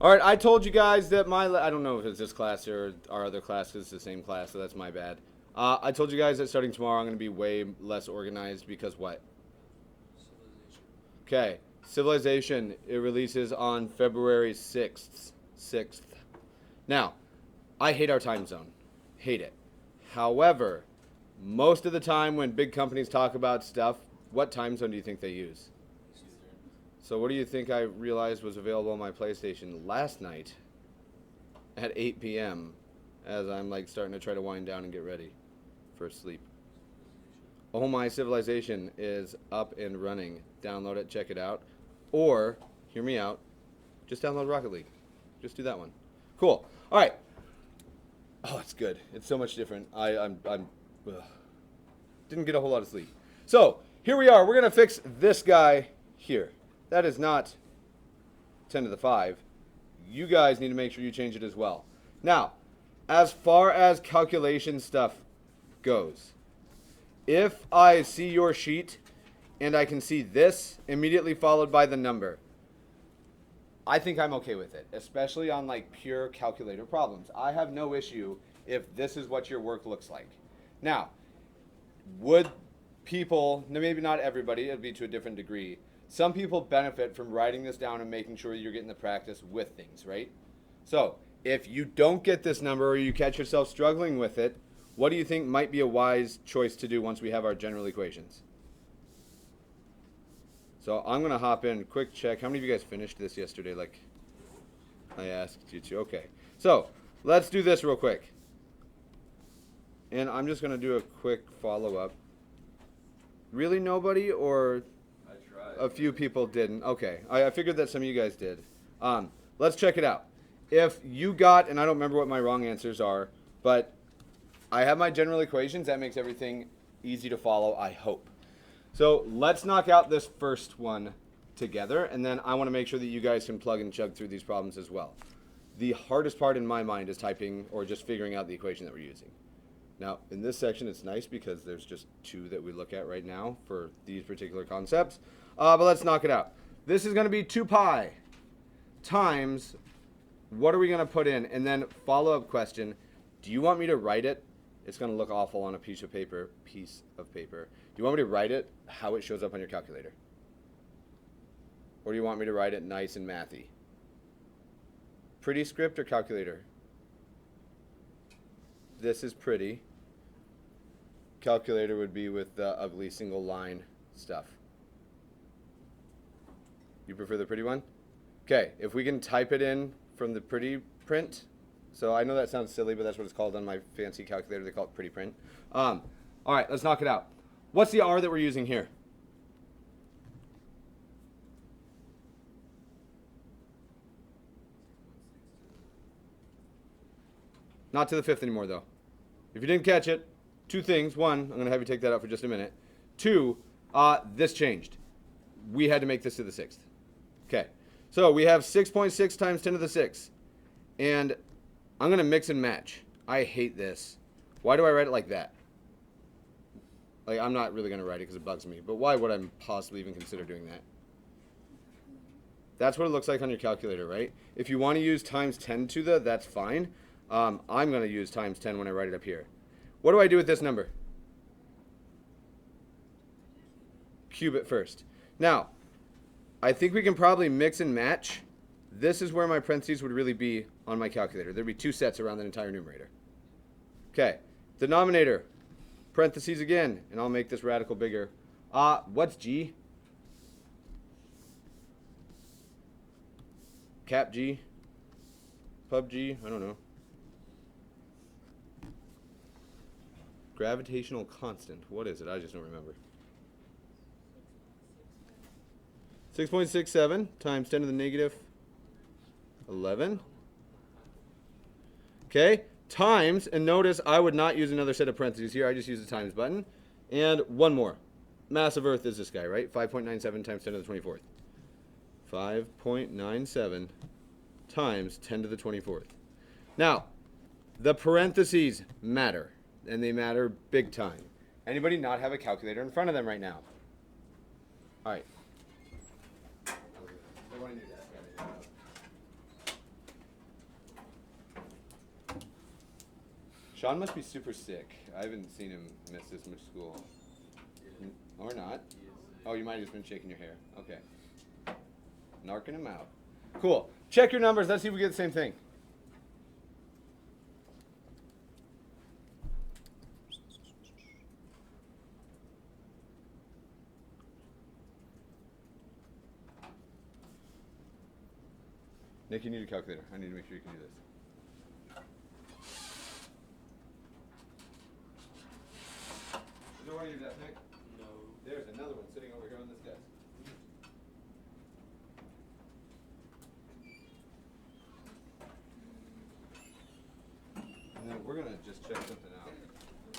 All right, I told you guys that I don't know if it's this class or our other class 'cause it's the same class, so that's my bad. I told you guys that starting tomorrow I'm going to be way less organized because what? Okay, Civilization, it releases on February 6th. 6th. Now, I hate our time zone. Hate it. However, most of the time when big companies talk about stuff, what time zone do you think they use? So what do you think I realized was available on my PlayStation last night at 8 p.m. as I'm like starting to try to wind down and get ready for sleep? Oh My Civilization is up and running. Download it, check it out. Or, hear me out, just download Rocket League. Just do that one. Cool. All right. Oh, it's good. It's so much different. I'm didn't get a whole lot of sleep. So, here we are. We're going to fix this guy here. That is not 10 to the 5. You guys need to make sure you change it as well. Now, as far as calculation stuff goes, if I see your sheet and I can see this immediately followed by the number, I think I'm okay with it, especially on like pure calculator problems. I have no issue if this is what your work looks like. Now, would people, maybe not everybody, it'd be to a different degree. Some people benefit from writing this down and making sure you're getting the practice with things, right? So, if you don't get this number or you catch yourself struggling with it, what do you think might be a wise choice to do once we have our general equations? So I'm going to hop in, quick check. How many of you guys finished this yesterday like I asked you to? Okay. So let's do this real quick. And I'm just going to do a quick follow-up. Really nobody or I tried. a few people didn't? Okay. I figured that some of you guys did. Let's check it out. If you got, and I don't remember what my wrong answers are, but I have my general equations. That makes everything easy to follow, I hope. So let's knock out this first one together, and then I want to make sure that you guys can plug and chug through these problems as well. The hardest part in my mind is typing or just figuring out the equation that we're using. Now, in this section, it's nice because there's just two that we look at right now for these particular concepts. But let's knock it out. This is going to be 2 pi times, what are we going to put in? And then follow-up question, do you want me to write it? It's going to look awful on a piece of paper. Do you want me to write it how it shows up on your calculator? Or do you want me to write it nice and mathy? Pretty script or calculator? This is pretty. Calculator would be with the ugly single line stuff. You prefer the pretty one? Okay, if we can type it in from the pretty print. So I know that sounds silly, but that's what it's called on my fancy calculator. They call it pretty print. All right, let's knock it out. What's the R that we're using here? Not to the 5th anymore, though. If you didn't catch it, two things. One, I'm going to have you take that out for just a minute. Two, this changed. We had to make this to the 6th. Okay, so we have 6.6 times 10 to the 6th. And I'm going to mix and match. I hate this. Why do I write it like that? Like, I'm not really going to write it because it bugs me. But why would I possibly even consider doing that? That's what it looks like on your calculator, right? If you want to use times 10 to the, that's fine. I'm going to use times 10 when I write it up here. What do I do with this number? Cube it first. Now, I think we can probably mix and match. This is where my parentheses would really be on my calculator. There'd be 2 sets around that entire numerator. Okay, denominator, parentheses again, and I'll make this radical bigger. What's G? Cap G? Pub G? I don't know. Gravitational constant. What is it? I just don't remember. 6.67 times 10 to the negative 11. Okay, times, and notice I would not use another set of parentheses here. I just use the times button. And one more. Mass of Earth is this guy, right? 5.97 times 10 to the 24th. 5.97 times 10 to the 24th. Now, the parentheses matter, and they matter big time. Anybody not have a calculator in front of them right now? All right. Sean must be super sick. I haven't seen him miss this much school. Or not. Oh, you might have just been shaking your hair. Okay. Narking him out. Cool. Check your numbers. Let's see if we get the same thing. Nick, you need a calculator. I need to make sure you can do this. Is there one of your desk, Nick? No. There's another one sitting over here on this desk. And then we're going to just check something out.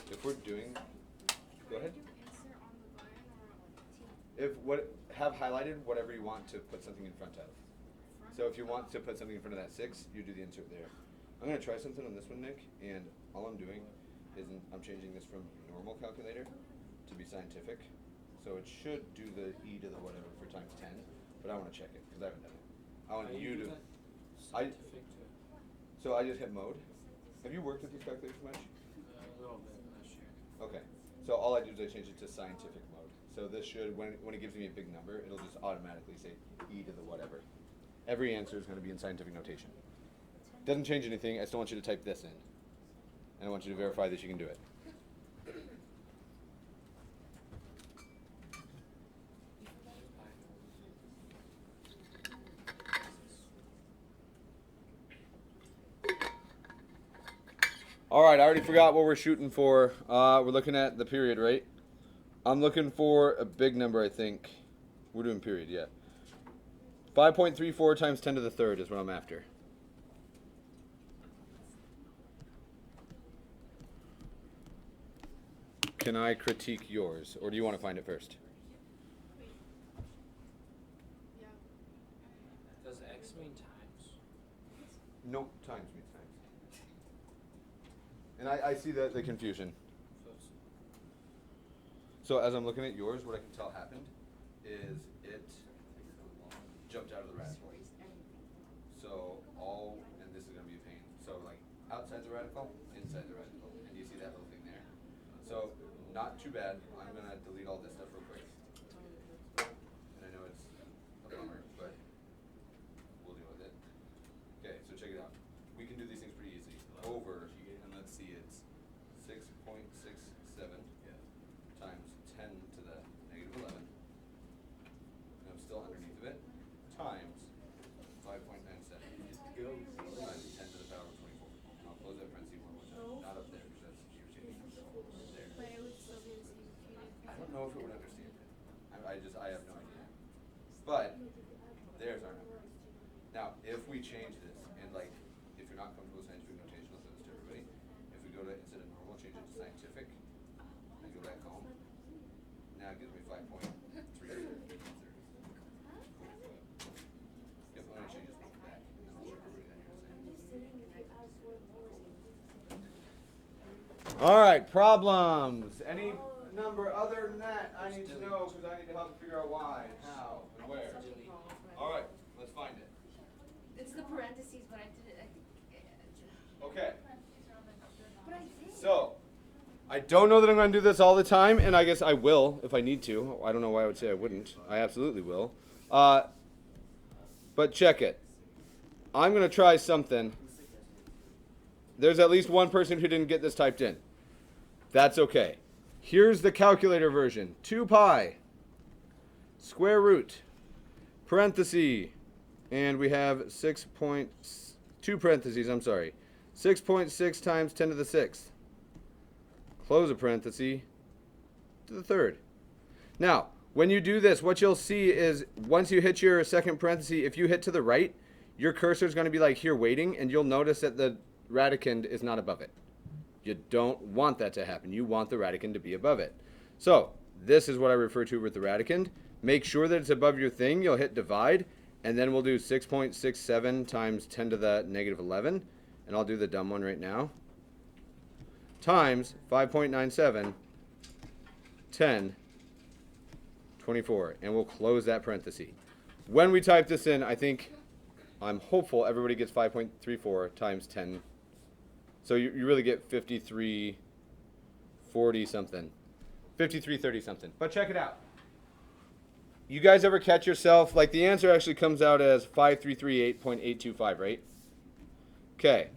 If we're doing... Go ahead. Have highlighted whatever you want to put something in front of. So if you want to put something in front of that 6, you do the insert there. I'm going to try something on this one, Nick, and all I'm doing is I'm changing this from normal calculator to be scientific. So it should do the e to the whatever for times 10, but I want to check it because I haven't done it. I want you to... So I just hit mode. Have you worked with these calculators much? A little bit last year. Okay. So all I do is I change it to scientific mode. So this should, when it gives me a big number, it'll just automatically say e to the whatever. Every answer is going to be in scientific notation. Doesn't change anything. I still want you to type this in. And I want you to verify that you can do it. All right, I already forgot what we're shooting for. We're looking at the period, right? I'm looking for a big number, I think. We're doing period, yeah. 5.34 times 10 to the third is what I'm after. Can I critique yours, or do you want to find it first? Yeah. Does X mean times? Nope, times means times. And I see the confusion. So as I'm looking at yours, what I can tell happened is it jumped out of the radical. So and this is going to be a pain. So like outside the radical, inside the radical. And you see that little thing there? So not too bad. I'm going to delete all this stuff real quick. And I know it's a bummer, but we'll deal with it. Okay, so check it out. We can do these things pretty easy. Over, and let's see, it's 6.67 times 10 to the negative 11. And I'm still underneath of it. Times 5.97 times 10 to the power of 24. And I'll close that parenthesis one more time. Not up there, because that's irritating. There. But it would still be the same period. I don't know if it would understand it. I have no idea. But there's our number. Now, if we change this, and like, if you're not comfortable with scientific notation, I'll send this to everybody. If we go to, instead of normal, change it to scientific, and go back home, now it gives me 5.3. Yep, I'm gonna change this one back, and then I'll show everybody that you're saying. All right, problems. Any number other than that, I need to know because I need to help figure out why, how, and where. All right, let's find it. It's the parentheses, but I did it. Okay. But I did. So, I don't know that I'm going to do this all the time, and I guess I will if I need to. I don't know why I would say I wouldn't. I absolutely will. But check it. I'm going to try something. There's at least one person who didn't get this typed in. That's okay. Here's the calculator version. 2 pi, square root, parenthesis, and we have 2 parentheses, 6.6 times 10 to the 6th. Close a parenthesis to the third. Now, when you do this, what you'll see is once you hit your second parenthesis, if you hit to the right, your cursor is going to be like here waiting, and you'll notice that the radicand is not above it. You don't want that to happen. You want the radicand to be above it. So this is what I refer to with the radicand. Make sure that it's above your thing. You'll hit divide, and then we'll do 6.67 times 10 to the negative 11, and I'll do the dumb one right now, times 5.97, 10, 24, and we'll close that parenthesis. When we type this in, I'm hopeful everybody gets 5.34 times 10 So you really get 5340 something. 5330 something. But check it out. You guys ever catch yourself, like the answer actually comes out as 5338.825, right? Okay.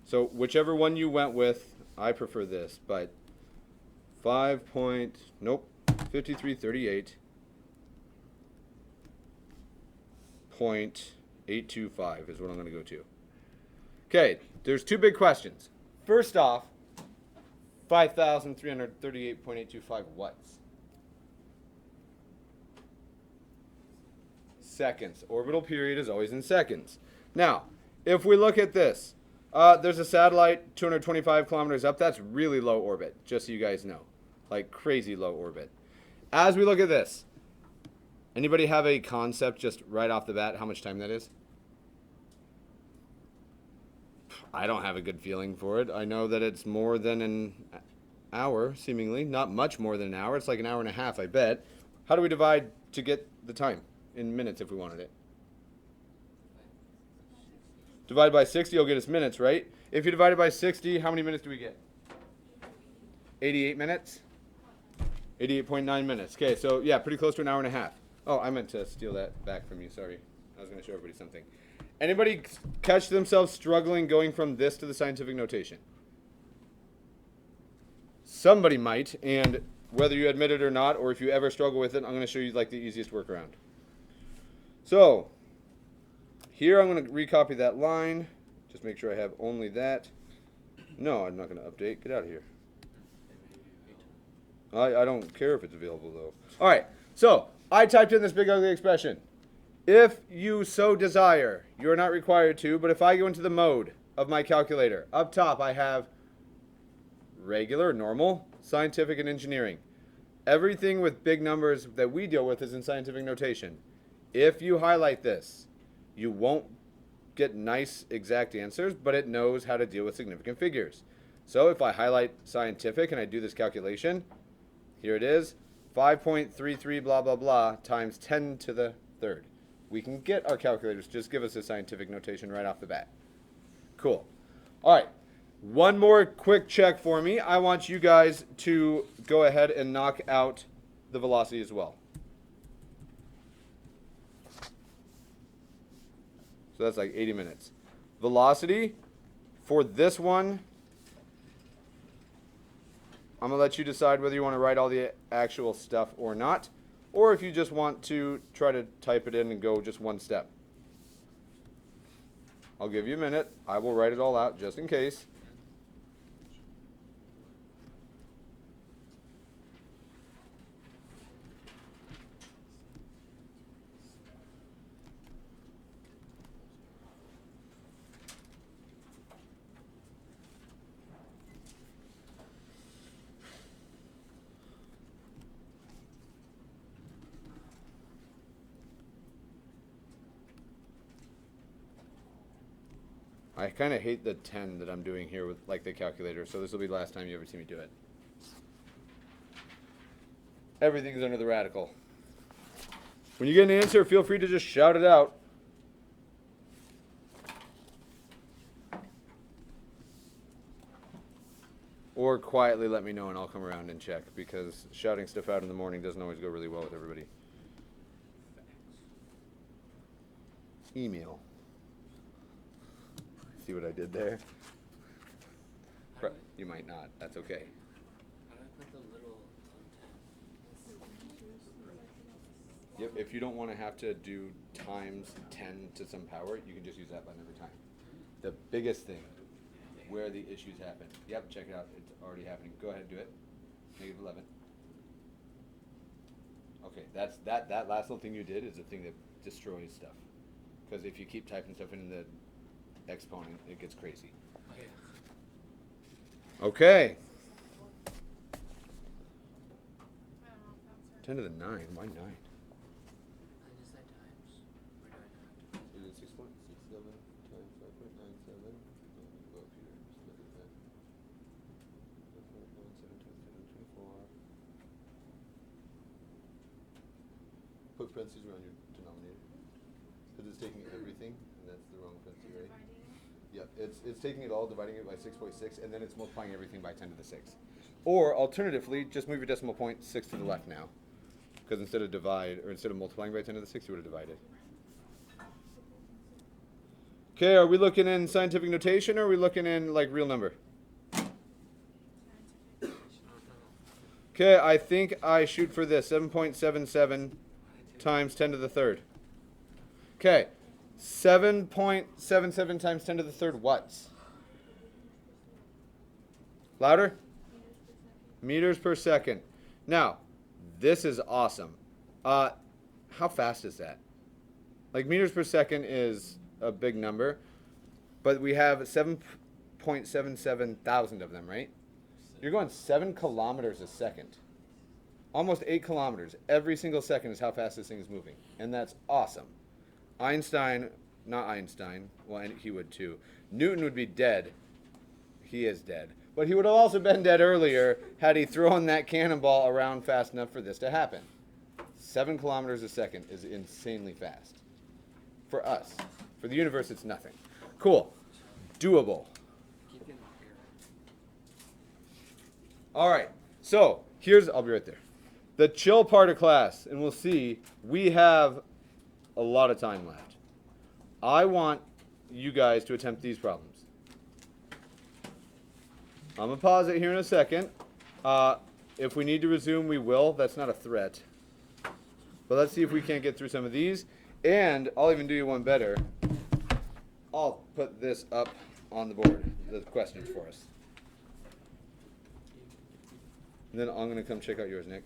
So whichever one you went with, I prefer this, but 5338.825 is what I'm going to go to. Okay, there's two big questions. First off, 5,338.825 watts. Seconds. Orbital period is always in seconds. Now, if we look at this, there's a satellite 225 kilometers up. That's really low orbit, just so you guys know. Like crazy low orbit. As we look at this, anybody have a concept just right off the bat how much time that is? I don't have a good feeling for it. I know that it's more than an hour, seemingly. Not much more than an hour. It's like an hour and a half, I bet. How do we divide to get the time? In minutes if we wanted it. Divide by 60 will get us minutes, right? If you divide it by 60, how many minutes do we get? 88 minutes? 88.9 minutes. Okay, so yeah, pretty close to an hour and a half. Oh, I meant to steal that back from you, sorry. I was going to show everybody something. Anybody catch themselves struggling going from this to the scientific notation? Somebody might, and whether you admit it or not, or if you ever struggle with it, I'm going to show you like the easiest workaround. So, here I'm going to recopy that line. Just make sure I have only that. No, I'm not going to update. Get out of here. I don't care if it's available, though. All right, so I typed in this big ugly expression. If you so desire, you're not required to, but if I go into the mode of my calculator, up top I have regular, normal, scientific, and engineering. Everything with big numbers that we deal with is in scientific notation. If you highlight this, you won't get nice exact answers, but it knows how to deal with significant figures. So if I highlight scientific and I do this calculation, here it is, 5.33 blah blah blah times 10 to the third. We can get our calculators, just give us a scientific notation right off the bat. Cool. All right, one more quick check for me. I want you guys to go ahead and knock out the velocity as well. So that's like 80 minutes. Velocity for this one, I'm going to let you decide whether you want to write all the actual stuff or not, or if you just want to try to type it in and go just one step. I'll give you a minute. I will write it all out just in case. I kind of hate the 10 that I'm doing here with like the calculator, so this will be the last time you ever see me do it. Everything's under the radical. When you get an answer, feel free to just shout it out. Or quietly let me know and I'll come around and check, because shouting stuff out in the morning doesn't always go really well with everybody. Email. See what I did there? You might not. That's okay. How do I put the little Yep, if you don't want to have to do times 10 to some power, you can just use that button every time. The biggest thing, where the issues happen. Yep, check it out. It's already happening. Go ahead and do it. Negative 11. Okay, that last little thing you did is the thing that destroys stuff. Because if you keep typing stuff in the exponent, it gets crazy. Okay. 10 to the 9. Why 9? I just said times. Where do I not? Is it 6.67 times 5.97? Go up here. Just look at that. 5.97 times 7, 24. Put parentheses around your denominator. Because it's taking everything, and that's the wrong parentheses, right? Yep, It's taking it all, dividing it by 6.6, and then it's multiplying everything by 10 to the 6th. Or alternatively, just move your decimal point 6 to the left now, because instead of multiplying by 10 to the 6th, you would have divided. Okay, are we looking in scientific notation, or are we looking in like real number? Okay, I think I shoot for this, 7.77 times 10 to the third. Okay, 7.77 times 10 to the third watts. Louder? Meters per second. Now, this is awesome. How fast is that? Like, meters per second is a big number, but we have 7.77 thousand of them, right? You're going 7 kilometers a second. Almost 8 kilometers. Every single second is how fast this thing is moving. And that's awesome. Not Einstein, well, and he would too. Newton would be dead. He is dead. But he would have also been dead earlier had he thrown that cannonball around fast enough for this to happen. 7 kilometers a second is insanely fast. For us. For the universe, it's nothing. Cool. Doable. All right, so I'll be right there. The chill part of class, and we'll see, we have a lot of time left. I want you guys to attempt these problems. I'm going to pause it here in a second. If we need to resume, we will. That's not a threat. But let's see if we can't get through some of these. And I'll even do you one better. I'll put this up on the board, the questions for us. And then I'm going to come check out yours, Nick.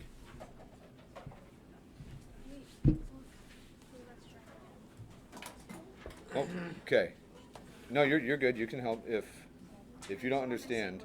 Oh, okay. No, you're good. You can help if you don't understand.